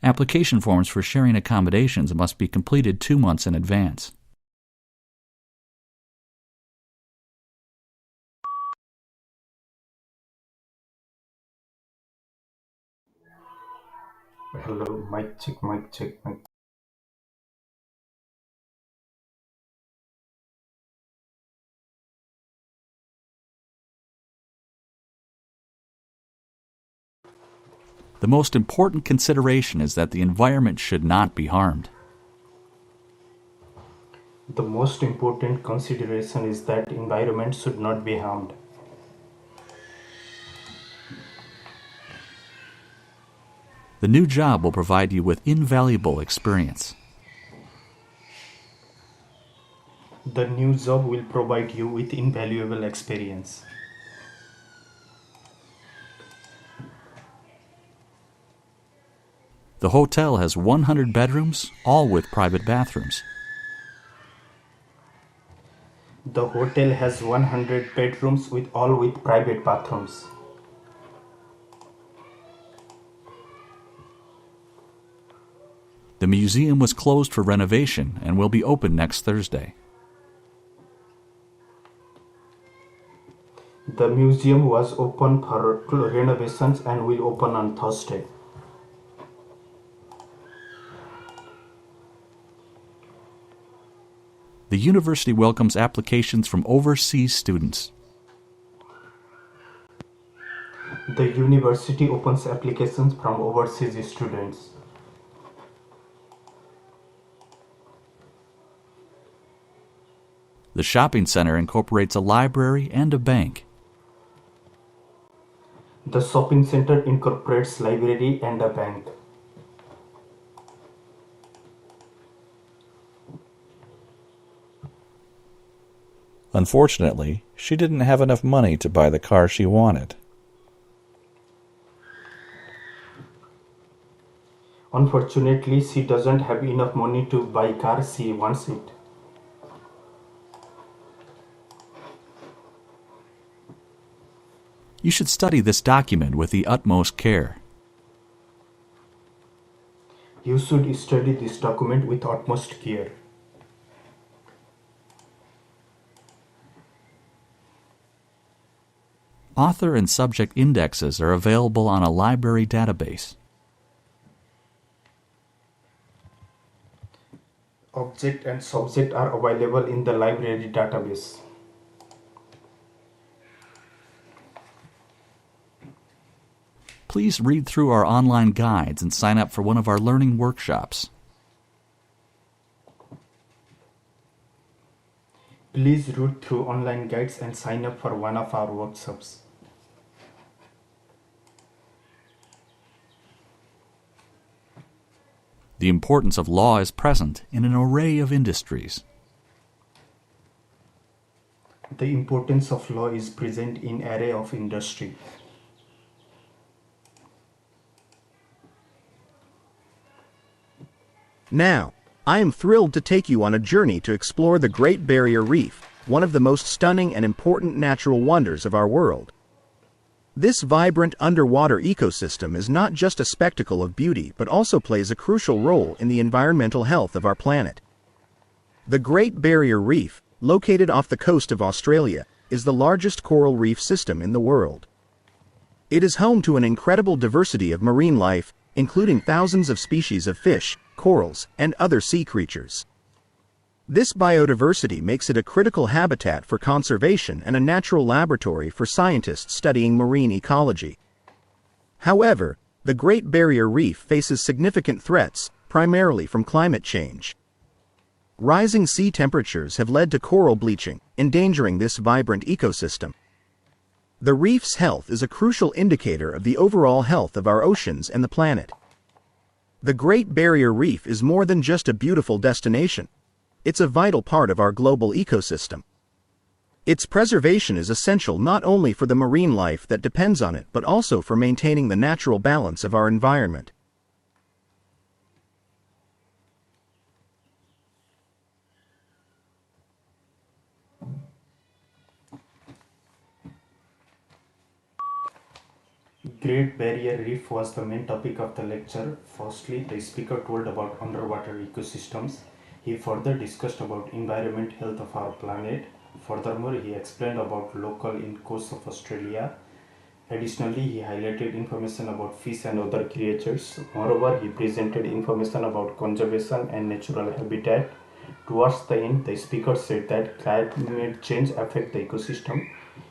Application forms for sharing accommodations must be completed 2 months in advance. Hello, mic check, mic check, mic. The most important consideration is that the environment should not be harmed. The most important consideration is that environment should not be harmed. The new job will provide you with invaluable experience. The new job will provide you with invaluable experience. The hotel has 100 bedrooms, all with private bathrooms. The hotel has 100 bedrooms all with private bathrooms. The museum was closed for renovation and will be open next Thursday. The museum was open for renovations and will open on Thursday. The university welcomes applications from overseas students. The university opens applications from overseas students. The shopping center incorporates a library and a bank. The shopping center incorporates library and a bank. Unfortunately, she didn't have enough money to buy the car she wanted. Unfortunately, she doesn't have enough money to buy car she wants it. You should study this document with the utmost care. You should study this document with utmost care. Author and subject indexes are available on a library database. Object and subject are available in the library database. Please read through our online guides and sign up for one of our learning workshops. Please read through online guides and sign up for one of our workshops. The importance of law is present in an array of industries. The importance of law is present in an array of industry. Now, I am thrilled to take you on a journey to explore the Great Barrier Reef, one of the most stunning and important natural wonders of our world. This vibrant underwater ecosystem is not just a spectacle of beauty but also plays a crucial role in the environmental health of our planet. The Great Barrier Reef, located off the coast of Australia, is the largest coral reef system in the world. It is home to an incredible diversity of marine life, including thousands of species of fish, corals, and other sea creatures. This biodiversity makes it a critical habitat for conservation and a natural laboratory for scientists studying marine ecology. However, the Great Barrier Reef faces significant threats, primarily from climate change. Rising sea temperatures have led to coral bleaching, endangering this vibrant ecosystem. The reef's health is a crucial indicator of the overall health of our oceans and the planet. The Great Barrier Reef is more than just a beautiful destination. It's a vital part of our global ecosystem. Its preservation is essential not only for the marine life that depends on it but also for maintaining the natural balance of our environment. Great Barrier Reef was the main topic of the lecture. Firstly, the speaker told about underwater ecosystems. He further discussed about environment health of our planet. Furthermore, he explained about local in coast of Australia. Additionally, he highlighted information about fish and other creatures. Moreover, he presented information about conservation and natural habitat. Towards the end, the speaker said that climate change affects the ecosystem.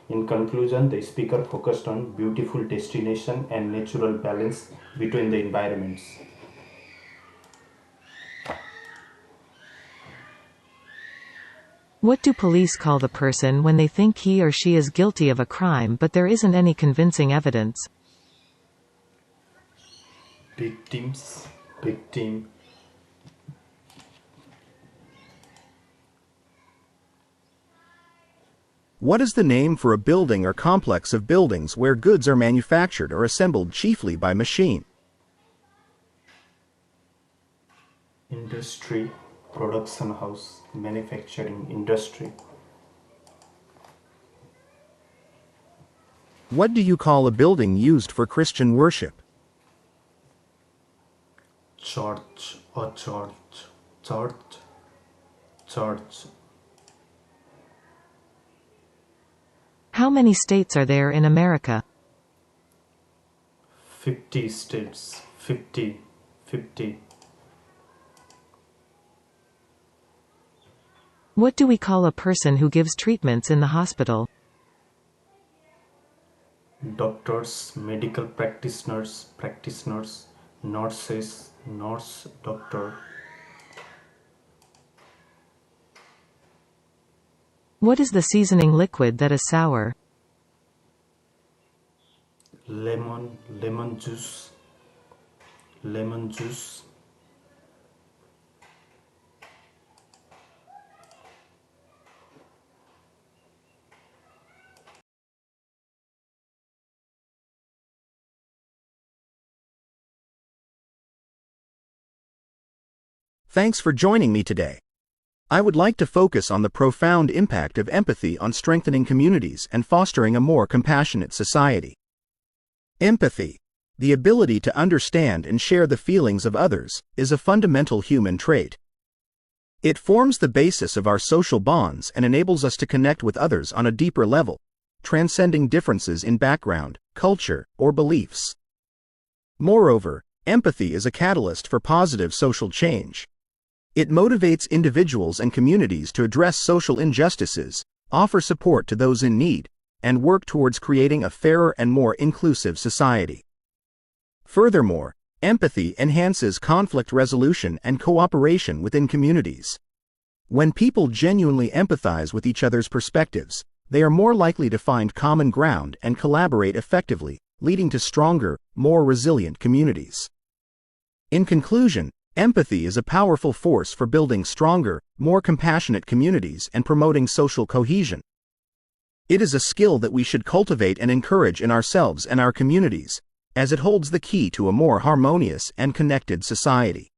In conclusion, the speaker focused on beautiful destination and natural balance between the environments. What do police call the person when they think he or she is guilty of a crime but there isn't any convincing evidence? Victims, victim. What is the name for a building or complex of buildings where goods are manufactured or assembled chiefly by machine? Industry, production house, manufacturing industry. What do you call a building used for Christian worship? Church or church, church, church. How many states are there in America? 50 states, 50, 50. What do we call a person who gives treatments in the hospital? Doctors, medical practitioners, nurses, nurse, doctor. What is the seasoning liquid that is sour? Lemon juice, lemon juice. Thanks for joining me today. I would like to focus on the profound impact of empathy on strengthening communities and fostering a more compassionate society. Empathy, the ability to understand and share the feelings of others, is a fundamental human trait. It forms the basis of our social bonds and enables us to connect with others on a deeper level, transcending differences in background, culture, or beliefs. Moreover, empathy is a catalyst for positive social change. It motivates individuals and communities to address social injustices, offer support to those in need, and work towards creating a fairer and more inclusive society. Furthermore, empathy enhances conflict resolution and cooperation within communities. When people genuinely empathize with each other's perspectives, they are more likely to find common ground and collaborate effectively, leading to stronger, more resilient communities. In conclusion, empathy is a powerful force for building stronger, more compassionate communities and promoting social cohesion. It is a skill that we should cultivate and encourage in ourselves and our communities, as it holds the key to a more harmonious and connected society.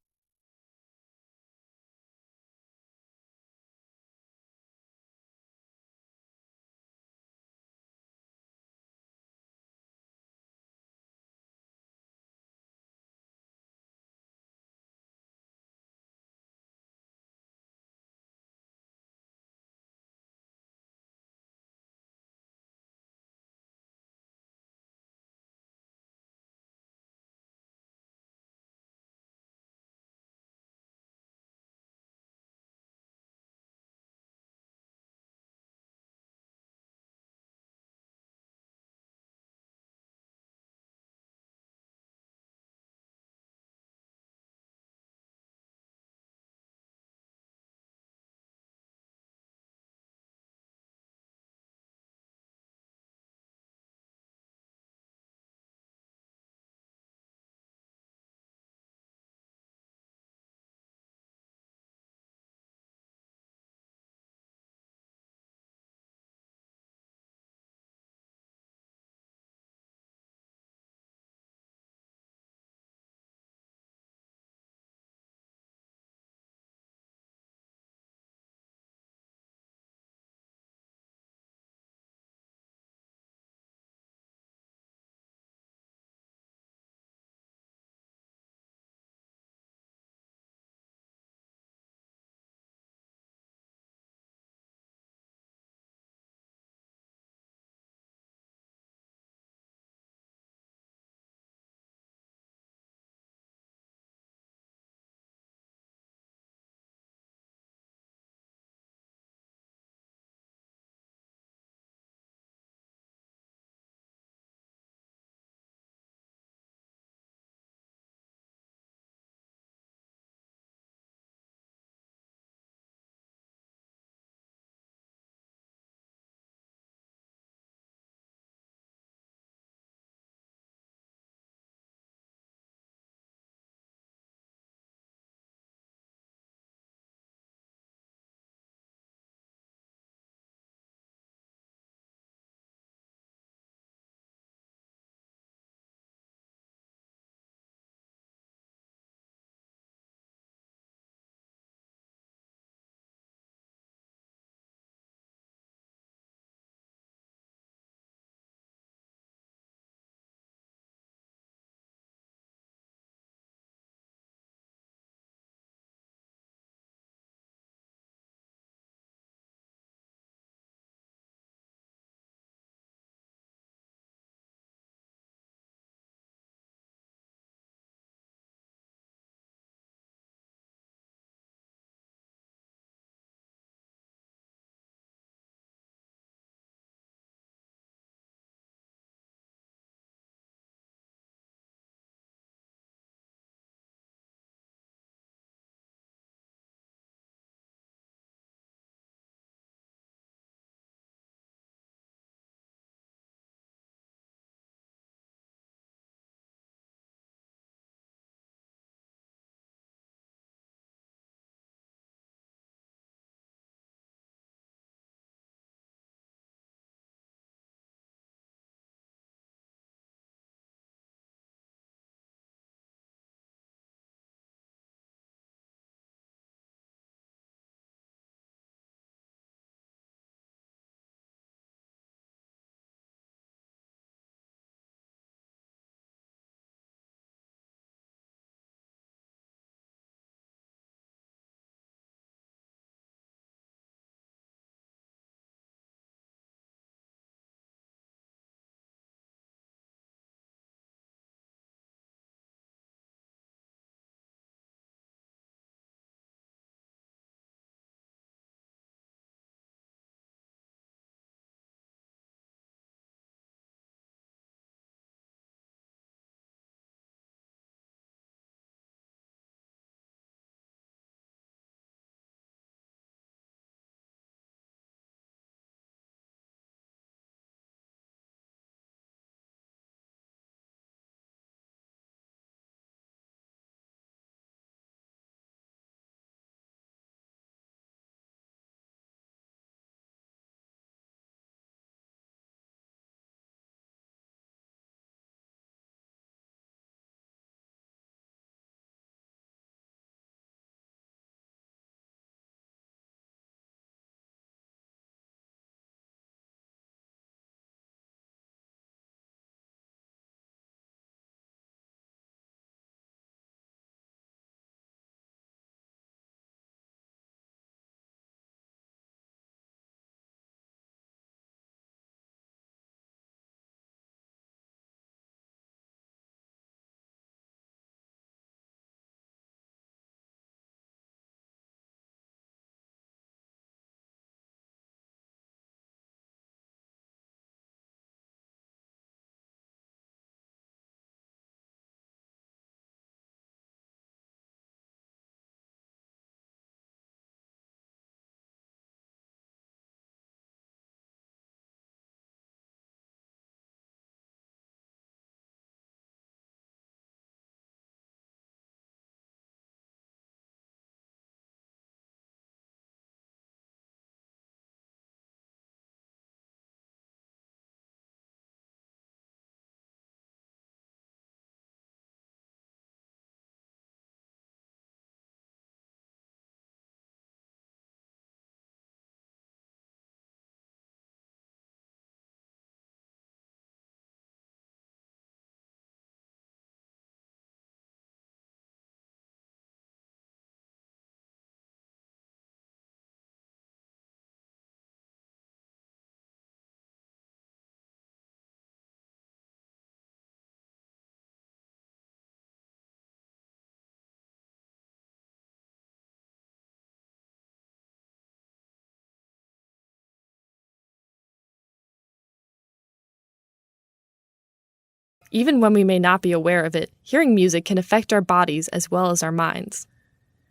Even when we may not be aware of it, hearing music can affect our bodies as well as our minds.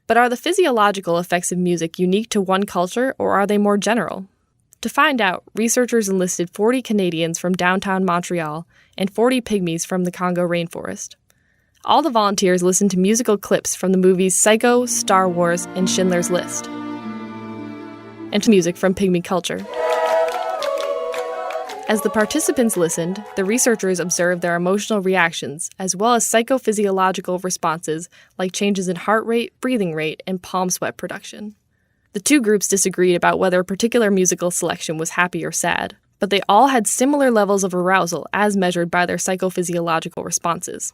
But are the physiological effects of music unique to one culture, or are they more general? To find out, researchers enlisted 40 Canadians from downtown Montreal and 40 Pygmies from the Congo rainforest. All the volunteers listened to musical clips from the movies Psycho, Star Wars, and Schindler's List, and to music from Pygmy culture. As the participants listened, the researchers observed their emotional reactions, as well as psychophysiological responses like changes in heart rate, breathing rate, and palm sweat production. The two groups disagreed about whether a particular musical selection was happy or sad, but they all had similar levels of arousal as measured by their psychophysiological responses.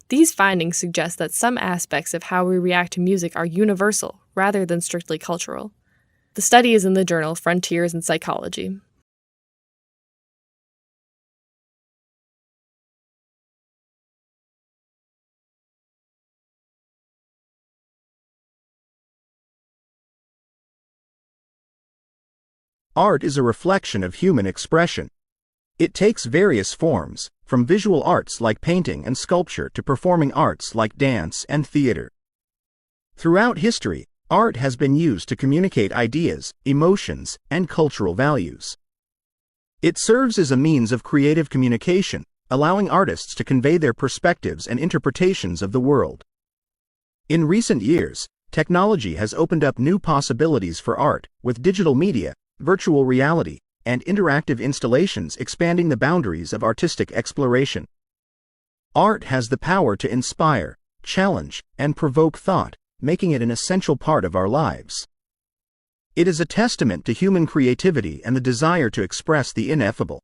These findings suggest that some aspects of how we react to music are universal rather than strictly cultural. The study is in the journal Frontiers in Psychology. Art is a reflection of human expression. It takes various forms, from visual arts like painting and sculpture to performing arts like dance and theater. Throughout history, art has been used to communicate ideas, emotions, and cultural values. It serves as a means of creative communication, allowing artists to convey their perspectives and interpretations of the world. In recent years, technology has opened up new possibilities for art, with digital media, virtual reality, and interactive installations expanding the boundaries of artistic exploration. Art has the power to inspire, challenge, and provoke thought, making it an essential part of our lives. It is a testament to human creativity and the desire to express the ineffable.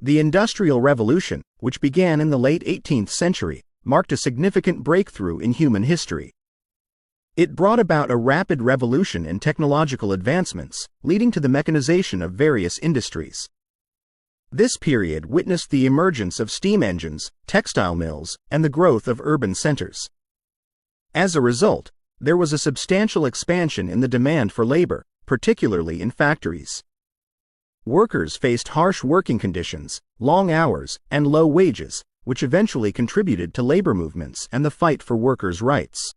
The Industrial Revolution, which began in the late 18th century, marked a significant breakthrough in human history. It brought about a rapid revolution in technological advancements, leading to the mechanization of various industries. This period witnessed the emergence of steam engines, textile mills, and the growth of urban centers. As a result, there was a substantial expansion in the demand for labor, particularly in factories. Workers faced harsh working conditions, long hours, and low wages, which eventually contributed to labor movements and the fight for workers' rights.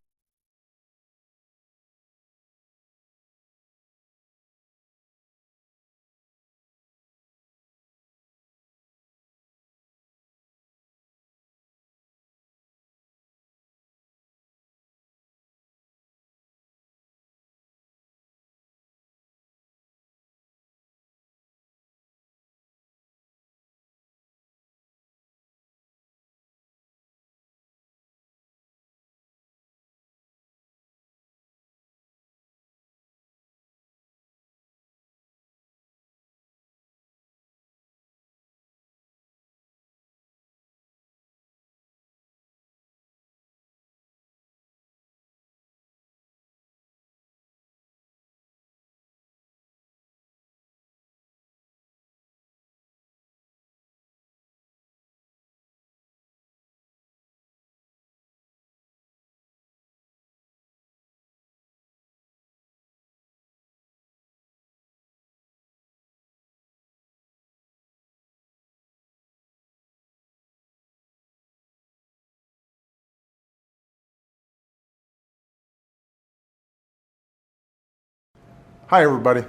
Hi, everybody.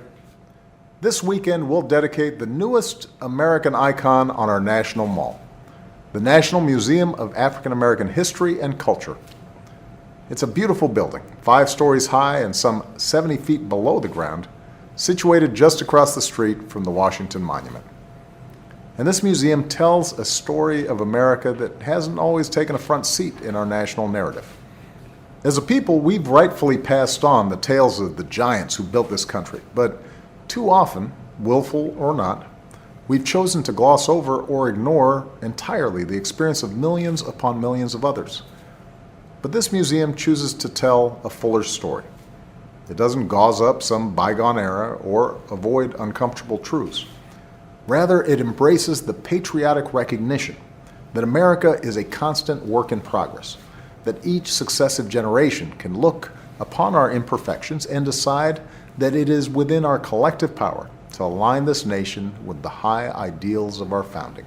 This weekend, we'll dedicate the newest American icon on our National Mall, the National Museum of African American History and Culture. It's a beautiful building, 5 stories high and some 70 feet below the ground, situated just across the street from the Washington Monument. And this museum tells a story of America that hasn't always taken a front seat in our national narrative. As a people, we've rightfully passed on the tales of the giants who built this country, but too often, willful or not, we've chosen to gloss over or ignore entirely the experience of millions upon millions of others. But this museum chooses to tell a fuller story. It doesn't gauze up some bygone era or avoid uncomfortable truths. Rather, it embraces the patriotic recognition that America is a constant work in progress, that each successive generation can look upon our imperfections and decide that it is within our collective power to align this nation with the high ideals of our founding.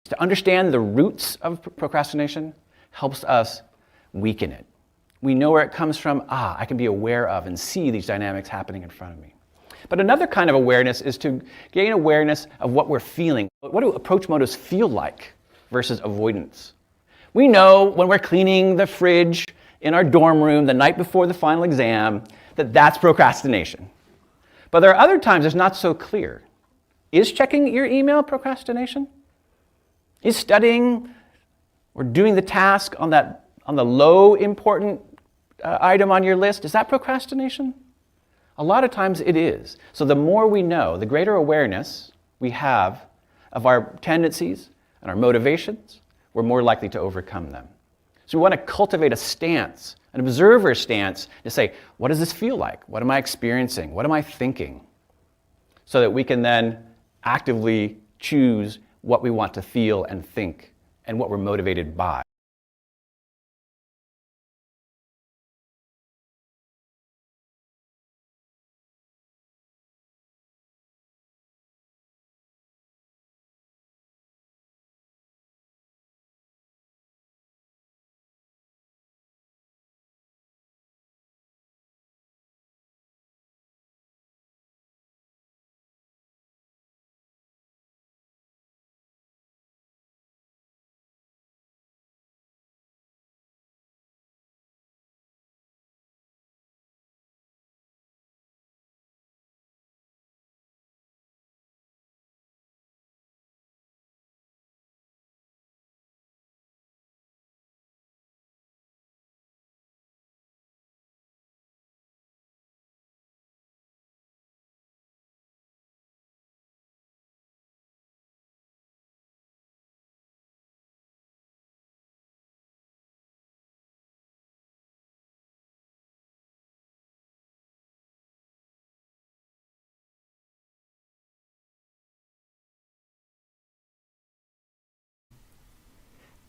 To understand the roots of procrastination helps us weaken it. We know where it comes from. I can be aware of and see these dynamics happening in front of me. But another kind of awareness is to gain awareness of what we're feeling. What do approach motives feel like versus avoidance? We know when we're cleaning the fridge in our dorm room the night before the final exam that that's procrastination. But there are other times it's not so clear. Is checking your email procrastination? Is studying or doing the task on the low important item on your list, is that procrastination? A lot of times it is. So the more we know, the greater awareness we have of our tendencies and our motivations, we're more likely to overcome them. So we want to cultivate a stance, an observer stance, to say, what does this feel like? What am I experiencing? What am I thinking? So that we can then actively choose what we want to feel and think and what we're motivated by.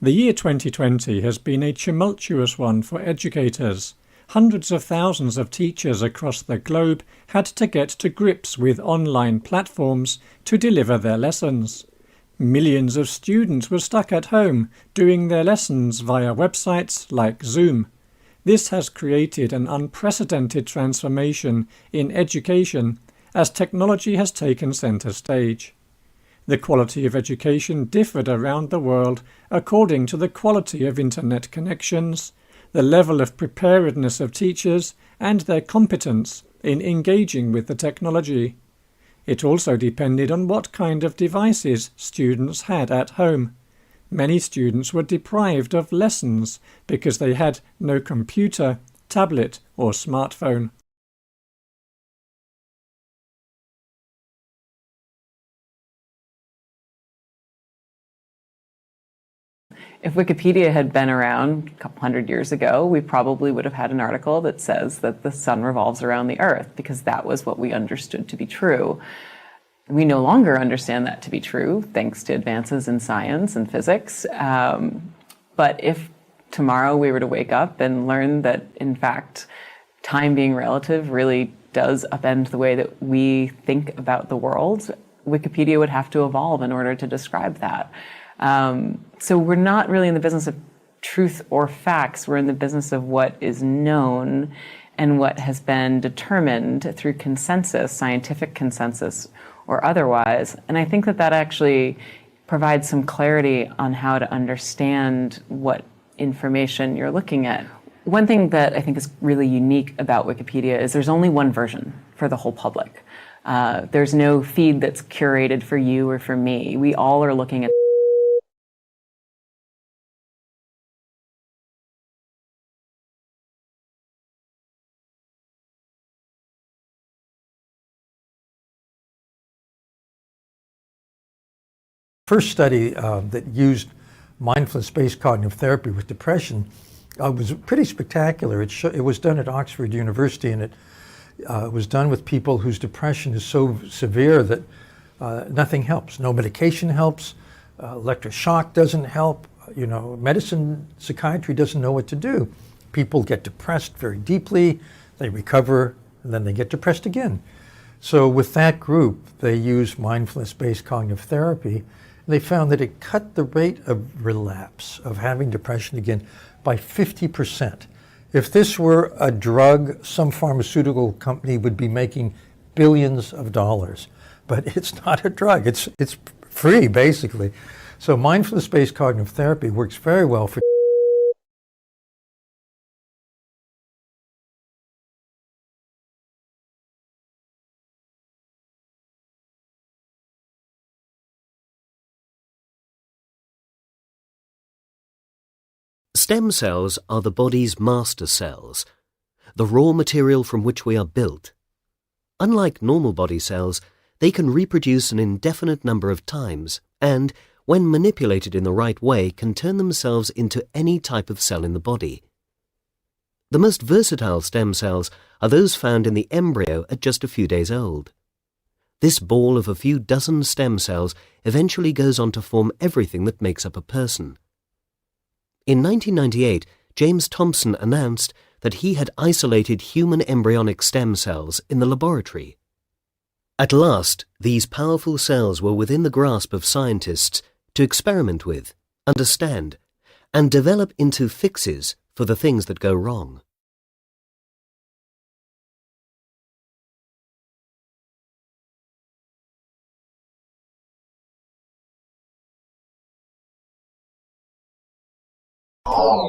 The year 2020 has been a tumultuous one for educators. Hundreds of thousands of teachers across the globe had to get to grips with online platforms to deliver their lessons. Millions of students were stuck at home doing their lessons via websites like Zoom. This has created an unprecedented transformation in education as technology has taken centre stage. The quality of education differed around the world according to the quality of internet connections, the level of preparedness of teachers, and their competence in engaging with the technology. It also depended on what kind of devices students had at home. Many students were deprived of lessons because they had no computer, tablet, or smartphone. If Wikipedia had been around a couple hundred years ago, we probably would have had an article that says that the sun revolves around the earth, because that was what we understood to be true. We no longer understand that to be true, thanks to advances in science and physics. But if tomorrow we were to wake up and learn that, in fact, time being relative really does upend the way that we think about the world, Wikipedia would have to evolve in order to describe that. So we're not really in the business of truth or facts. We're in the business of what is known and what has been determined through consensus, scientific consensus or otherwise. And I think that that actually provides some clarity on how to understand what information you're looking at. One thing that I think is really unique about Wikipedia is there's only one version for the whole public. There's no feed that's curated for you or for me. We all are looking at first study that used mindfulness-based cognitive therapy with depression was pretty spectacular. It was done at Oxford University, and it was done with people whose depression is so severe that nothing helps. No medication helps. Electroshock doesn't help. Medicine, psychiatry doesn't know what to do. People get depressed very deeply, they recover, and then they get depressed again. So with that group, they used mindfulness-based cognitive therapy. They found that it cut the rate of relapse, of having depression again, by 50%. If this were a drug, some pharmaceutical company would be making billions of dollars. But it's not a drug. It's free, basically. So mindfulness-based cognitive therapy works very well for Stem cells are the body's master cells, the raw material from which we are built. Unlike normal body cells, they can reproduce an indefinite number of times and, when manipulated in the right way, can turn themselves into any type of cell in the body. The most versatile stem cells are those found in the embryo at just a few days old. This ball of a few dozen stem cells eventually goes on to form everything that makes up a person. In 1998, James Thompson announced that he had isolated human embryonic stem cells in the laboratory. At last, these powerful cells were within the grasp of scientists to experiment with, understand, and develop into fixes for the things that go wrong.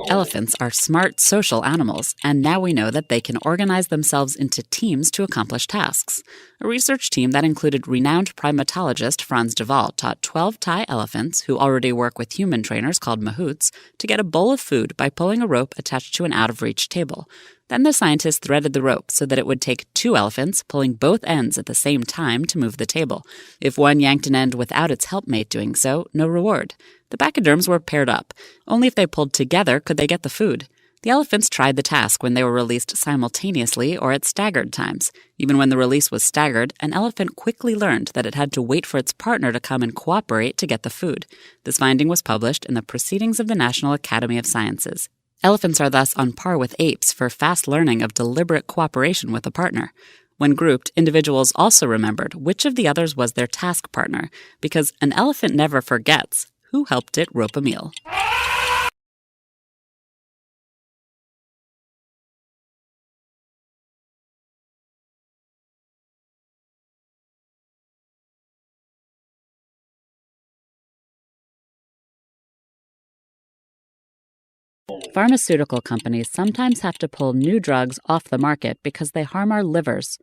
Elephants are smart, social animals, and now we know that they can organize themselves into teams to accomplish tasks. A research team that included renowned primatologist Frans de Waal taught 12 Thai elephants, who already work with human trainers called mahouts, to get a bowl of food by pulling a rope attached to an out-of-reach table. Then the scientists threaded the rope so that it would take 2 elephants pulling both ends at the same time to move the table. If one yanked an end without its helpmate doing so, no reward. The pachyderms were paired up. Only if they pulled together could they get the food. The elephants tried the task when they were released simultaneously or at staggered times. Even when the release was staggered, an elephant quickly learned that it had to wait for its partner to come and cooperate to get the food. This finding was published in the Proceedings of the National Academy of Sciences. Elephants are thus on par with apes for fast learning of deliberate cooperation with a partner. When grouped, individuals also remembered which of the others was their task partner, because an elephant never forgets who helped it rope a meal. Pharmaceutical companies sometimes have to pull new drugs off the market because they harm our livers.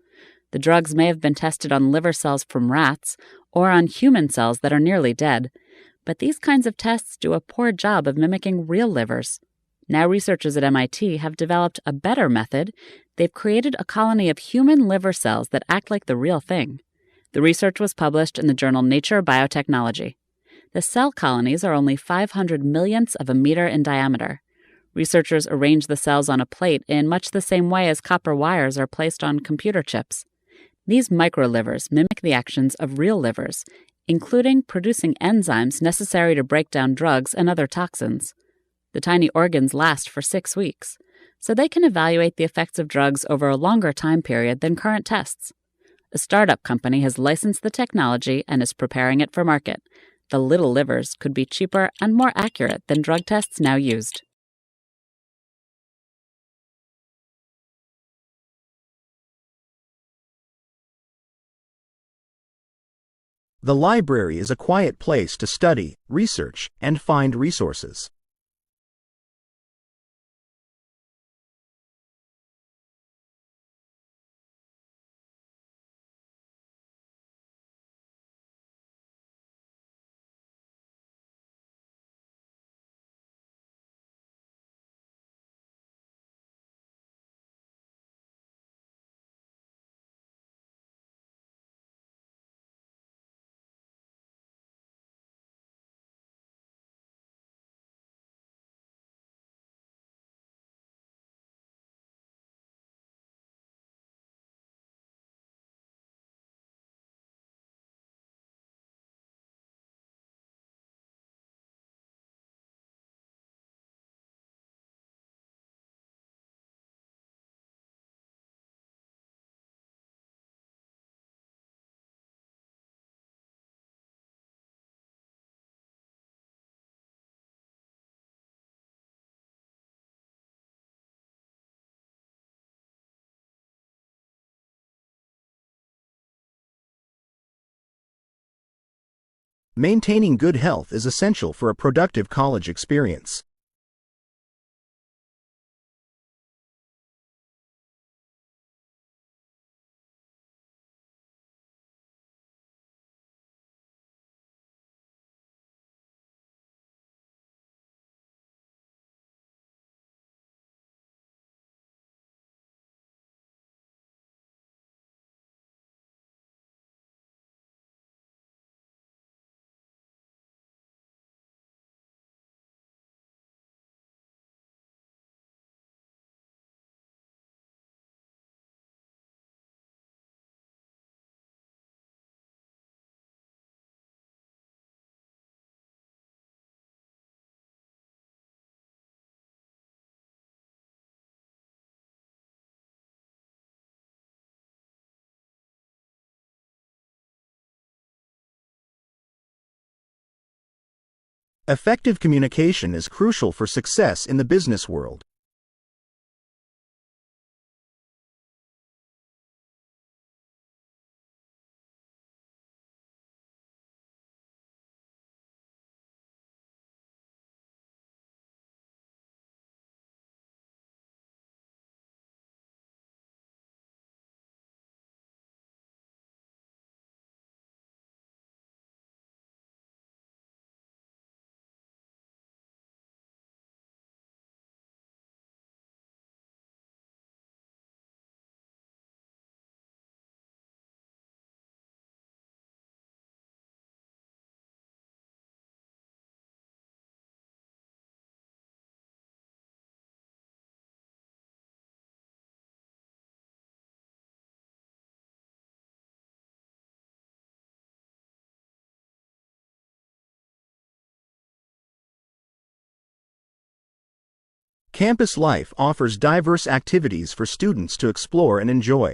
The drugs may have been tested on liver cells from rats or on human cells that are nearly dead, but these kinds of tests do a poor job of mimicking real livers. Now researchers at MIT have developed a better method. They've created a colony of human liver cells that act like the real thing. The research was published in the journal Nature Biotechnology. The cell colonies are only 500 millionths of a meter in diameter. Researchers arrange the cells on a plate in much the same way as copper wires are placed on computer chips. These microlivers mimic the actions of real livers, including producing enzymes necessary to break down drugs and other toxins. The tiny organs last for 6 weeks, so they can evaluate the effects of drugs over a longer time period than current tests. A startup company has licensed the technology and is preparing it for market. The little livers could be cheaper and more accurate than drug tests now used. The library is a quiet place to study, research, and find resources. Maintaining good health is essential for a productive college experience. Effective communication is crucial for success in the business world. Campus life offers diverse activities for students to explore and enjoy.